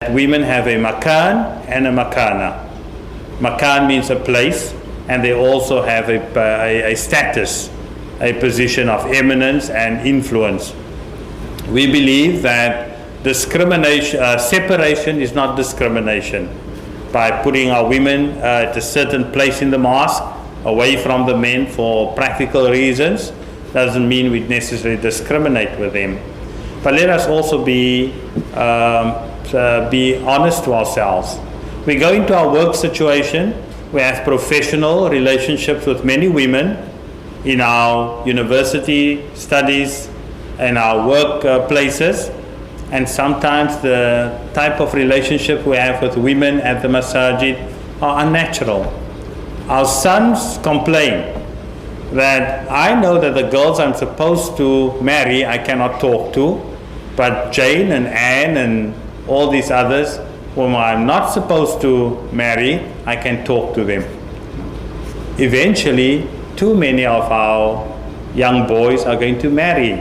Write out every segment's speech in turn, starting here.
Women have a makan and a makana. Makan means a place, and they also have a status, a position of eminence and influence. We believe that separation is not discrimination. By putting our women at a certain place in the mosque, away from the men for practical reasons, doesn't mean we necessarily discriminate with them. But let us also be honest to ourselves. We go into our work situation, we have professional relationships with many women in our university studies and our workplaces, and sometimes the type of relationship we have with women at the masajid are unnatural. Our sons complain that I know that the girls I'm supposed to marry I cannot talk to, but Jane and Anne and all these others whom I'm not supposed to marry, I can talk to them. Eventually, too many of our young boys are going to marry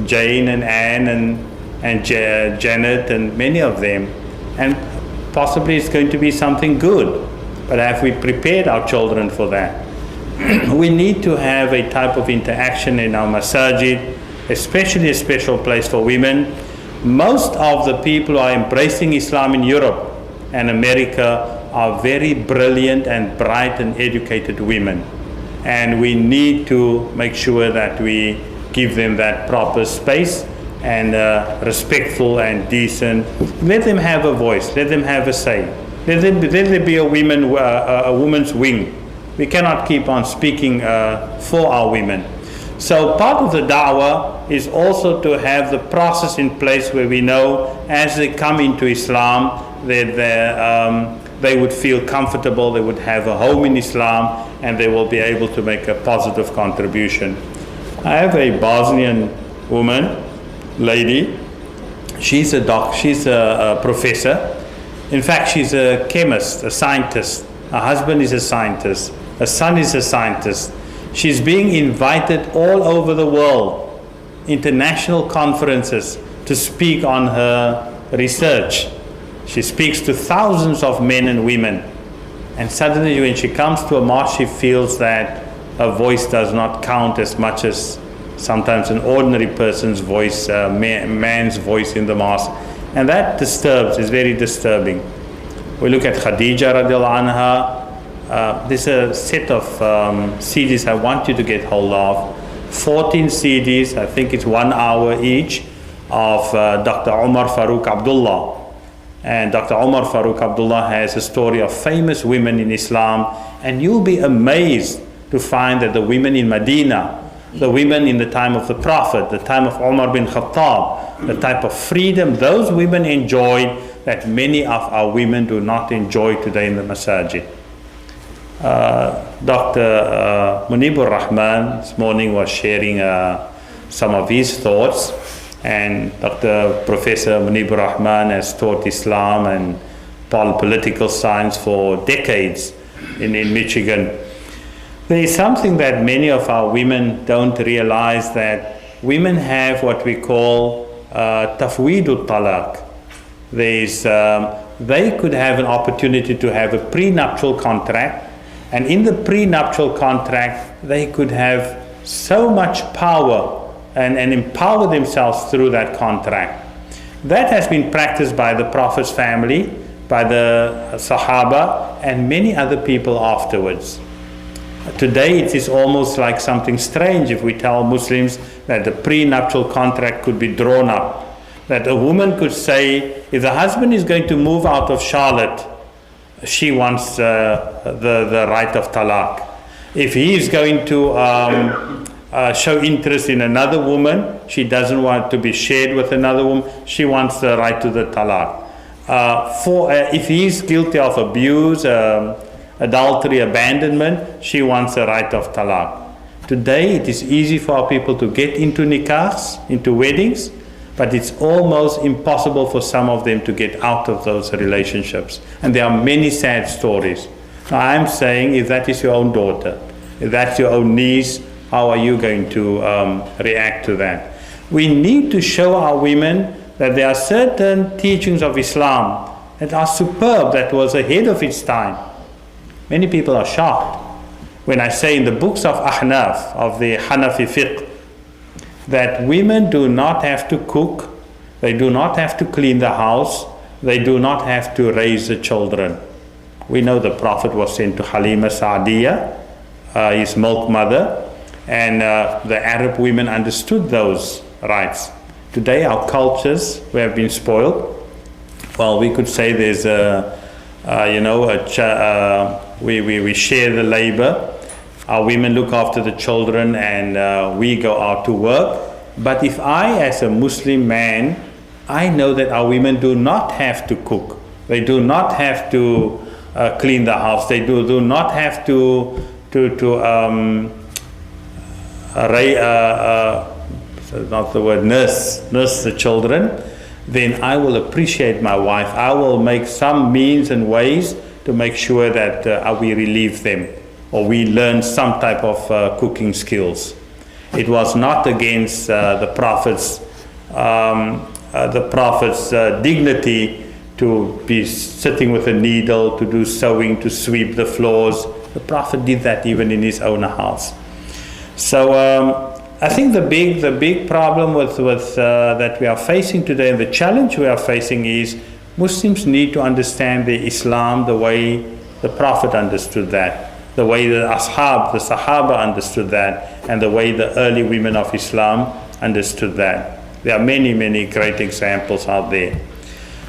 Jane and Anne and Janet and many of them, and possibly it's going to be something good. But have we prepared our children for that? We need to have a type of interaction in our masajid, especially a special place for women. Most of the people who are embracing Islam in Europe and America are very brilliant and bright and educated women. And we need to make sure that we give them that proper space and respectful and decent. Let them have a voice, let them have a say. Let there be a woman's wing. We cannot keep on speaking for our women. So part of the da'wah is also to have the process in place where we know as they come into Islam that they would feel comfortable, they would have a home in Islam, and they will be able to make a positive contribution. I have a Bosnian woman, lady. She's a professor. In fact, she's a chemist, a scientist. Her husband is a scientist. Her son is a scientist. She's being invited all over the world, international conferences, to speak on her research. She speaks to thousands of men and women. And suddenly when she comes to a mosque, she feels that her voice does not count as much as sometimes an ordinary person's voice, man's voice in the mosque. And that disturbs, is very disturbing. We look at Khadija radiallahu anha. There's a set of CDs I want you to get hold of. 14 CDs, I think it's 1 hour each, of Dr. Umar Farooq Abdullah. And Dr. Umar Farooq Abdullah has a story of famous women in Islam, and you'll be amazed to find that the women in Medina, the women in the time of the Prophet, the time of Umar bin Khattab, the type of freedom those women enjoyed that many of our women do not enjoy today in the masajid. Dr. Munibur Rahman this morning was sharing some of his thoughts, and Professor Munibur Rahman has taught Islam and political science for decades in Michigan. There is something that many of our women don't realize, that women have what we call tafweedul talaq. They could have an opportunity to have a prenuptial contract, and in the prenuptial contract they could have so much power and empower themselves through that contract. That has been practiced by the Prophet's family, by the Sahaba, and many other people afterwards. Today it is almost like something strange if we tell Muslims that the prenuptial contract could be drawn up. That a woman could say, if the husband is going to move out of Charlotte, she wants the right of talaq. If he is going to show interest in another woman, she doesn't want to be shared with another woman, she wants the right to the talaq. If he is guilty of abuse, adultery, abandonment, she wants the right of talaq. Today it is easy for our people to get into nikahs, into weddings, but it's almost impossible for some of them to get out of those relationships. And there are many sad stories. Now I'm saying, if that is your own daughter, if that's your own niece, how are you going to react to that? We need to show our women that there are certain teachings of Islam that are superb, that was ahead of its time. Many people are shocked when I say in the books of Ahnaf, of the Hanafi fiqh, that women do not have to cook, they do not have to clean the house, they do not have to raise the children. We know the Prophet was sent to Halima Sa'diyah, his milk mother, and the Arab women understood those rights. Today our cultures, we have been spoiled. Well, we could say there's we share the labor. Our women look after the children and we go out to work. But if I, as a Muslim man, I know that our women do not have to cook. They do not have to clean the house. They do not have to not the word nurse the children. Then I will appreciate my wife. I will make some means and ways to make sure that we relieve them, or we learn some type of cooking skills. It was not against the Prophet's dignity to be sitting with a needle, to do sewing, to sweep the floors. The Prophet did that even in his own house. So I think the big problem with that we are facing today, and the challenge we are facing, is Muslims need to understand the Islam the way the Prophet understood that, the way the Sahaba understood that, and the way the early women of Islam understood that. There are many great examples out there.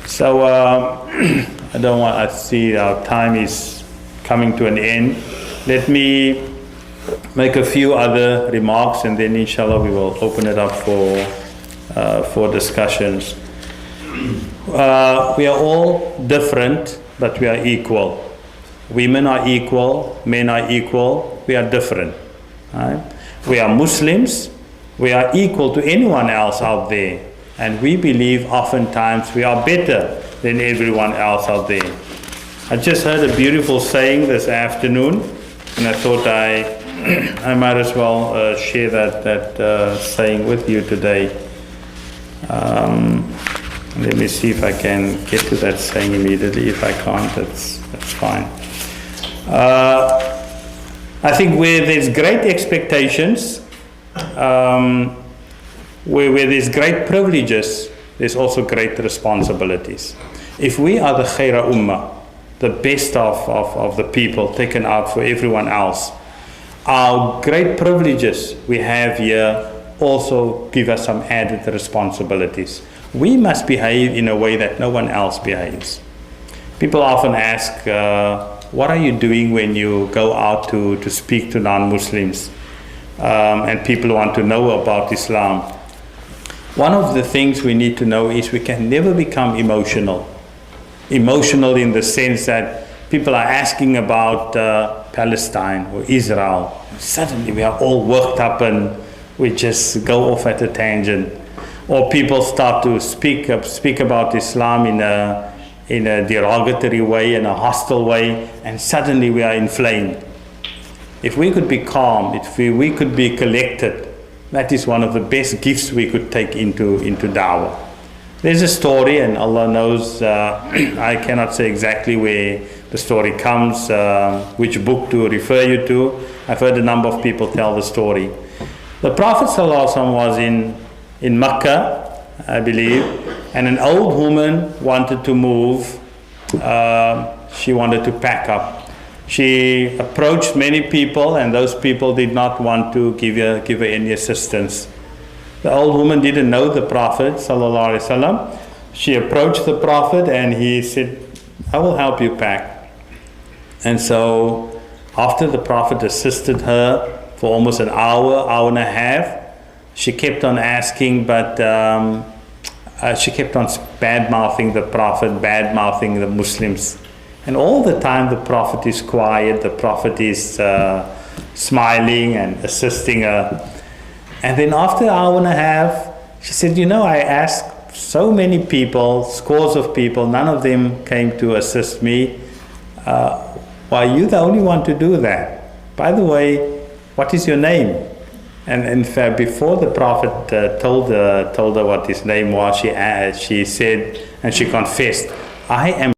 So I see our time is coming to an end. Let me make a few other remarks, and then inshallah we will open it up for discussions. We are all different, but we are equal. Women are equal, men are equal, we are different. Right? We are Muslims, we are equal to anyone else out there, and we believe oftentimes we are better than everyone else out there. I just heard a beautiful saying this afternoon, and I thought I might as well share that saying with you today. Let me see if I can get to that saying immediately. If I can't, that's fine. I think where there's great expectations, where there's great privileges, there's also great responsibilities. If we are the Khaira Ummah, the best of the people taken out for everyone else, our great privileges we have here also give us some added responsibilities. We must behave in a way that no one else behaves. People often ask, what are you doing when you go out to speak to non-Muslims? And people want to know about Islam. One of the things we need to know is we can never become emotional. Emotional in the sense that people are asking about Palestine or Israel. Suddenly we are all worked up and we just go off at a tangent. Or people start to speak about Islam in a derogatory way, in a hostile way, and suddenly we are inflamed. If we could be calm, if we could be collected, that is one of the best gifts we could take into da'wah. There's a story, and Allah knows, I cannot say exactly where the story comes, which book to refer you to. I've heard a number of people tell the story. The Prophet ﷺ was in Mecca, I believe, and an old woman wanted to move. She wanted to pack up. She approached many people, and those people did not want to give her any assistance. The old woman didn't know the Prophet ﷺ. She approached the Prophet and he said, I will help you pack. And so after the Prophet assisted her for almost an hour and a half, she kept on asking, but she kept on bad-mouthing the Prophet, bad-mouthing the Muslims. And all the time the Prophet is quiet, the Prophet is smiling and assisting her. And then after an hour and a half, she said, I asked so many people, scores of people, none of them came to assist me. Why are you the only one to do that? By the way, what is your name? And in fact, before the Prophet told her what his name was, she said, and she confessed, I am